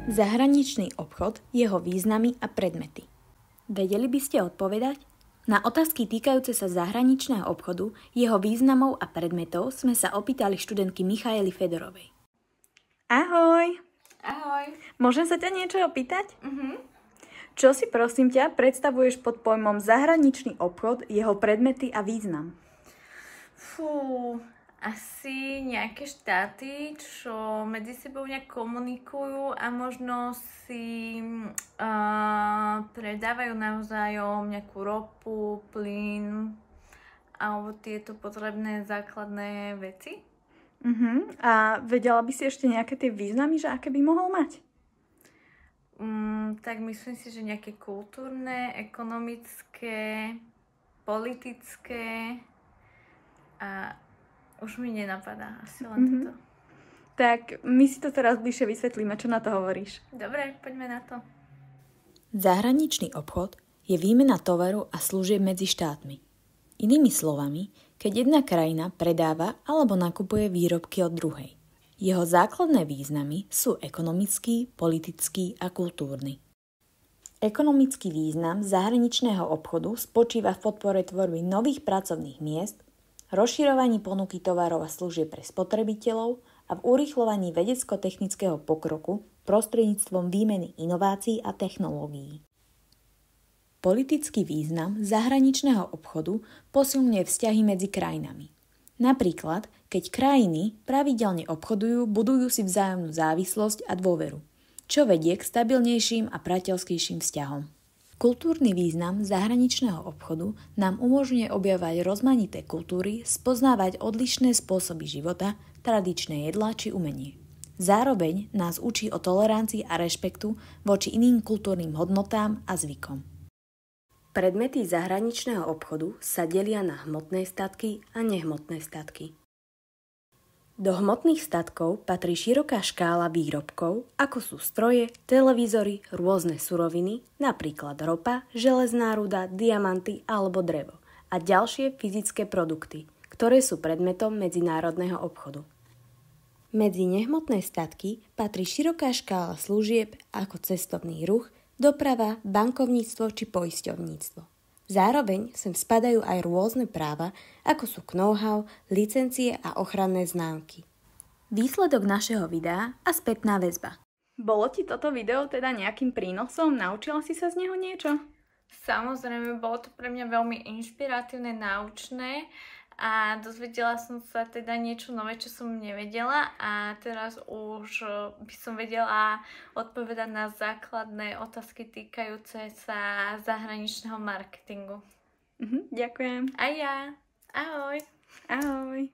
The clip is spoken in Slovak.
Zahraničný obchod, jeho významy a predmety. Vedeli by ste odpovedať? Na otázky týkajúce sa zahraničného obchodu, jeho významov a predmetov sme sa opýtali študentky Michaely Fedorovej. Ahoj! Ahoj! Môžem sa ťa niečo opýtať? Čo si prosím ťa predstavuješ pod pojmom zahraničný obchod, jeho predmety a význam? Asi nejaké štáty, čo medzi sebou nejak komunikujú a možno si predávajú navzájom nejakú ropu, plyn alebo tieto potrebné základné veci. A vedela by si ešte nejaké tie významy, že aké by mohol mať? Tak myslím si, že nejaké kultúrne, ekonomické, politické a už mi nenapadá, asi len toto. Tak my si to teraz bližšie vysvetlíme, čo na to hovoríš. Dobre, poďme na to. Zahraničný obchod je výmena tovaru a služieb medzi štátmi. Inými slovami, keď jedna krajina predáva alebo nakupuje výrobky od druhej. Jeho základné významy sú ekonomický, politický a kultúrny. Ekonomický význam zahraničného obchodu spočíva v podpore tvorby nových pracovných miest, rozširovaní ponuky tovarov a služieb pre spotrebiteľov a v urýchľovaní vedecko-technického pokroku prostredníctvom výmeny inovácií a technológií. Politický význam zahraničného obchodu posilňuje vzťahy medzi krajinami. Napríklad, keď krajiny pravidelne obchodujú, budujú si vzájomnú závislosť a dôveru, čo vedie k stabilnejším a priateľskejším vzťahom. Kultúrny význam zahraničného obchodu nám umožňuje objavovať rozmanité kultúry, spoznávať odlišné spôsoby života, tradičné jedlá či umenie. Zároveň nás učí o tolerancii a rešpektu voči iným kultúrnym hodnotám a zvykom. Predmety zahraničného obchodu sa delia na hmotné statky a nehmotné statky. Do hmotných statkov patrí široká škála výrobkov, ako sú stroje, televízory, rôzne suroviny, napríklad ropa, železná ruda, diamanty alebo drevo a ďalšie fyzické produkty, ktoré sú predmetom medzinárodného obchodu. Medzi nehmotné statky patrí široká škála služieb ako cestovný ruch, doprava, bankovníctvo či poisťovníctvo. Zároveň sem spadajú aj rôzne práva, ako sú know-how, licencie a ochranné známky. Výsledok našeho videa a spätná väzba. Bolo ti toto video teda nejakým prínosom? Naučila si sa z neho niečo? Samozrejme, bolo to pre mňa veľmi inšpiratívne, náučné a dozvedela som sa teda niečo nové, čo som nevedela a teraz už by som vedela odpovedať na základné otázky týkajúce sa zahraničného marketingu. Ďakujem. A ja. Ahoj. Ahoj.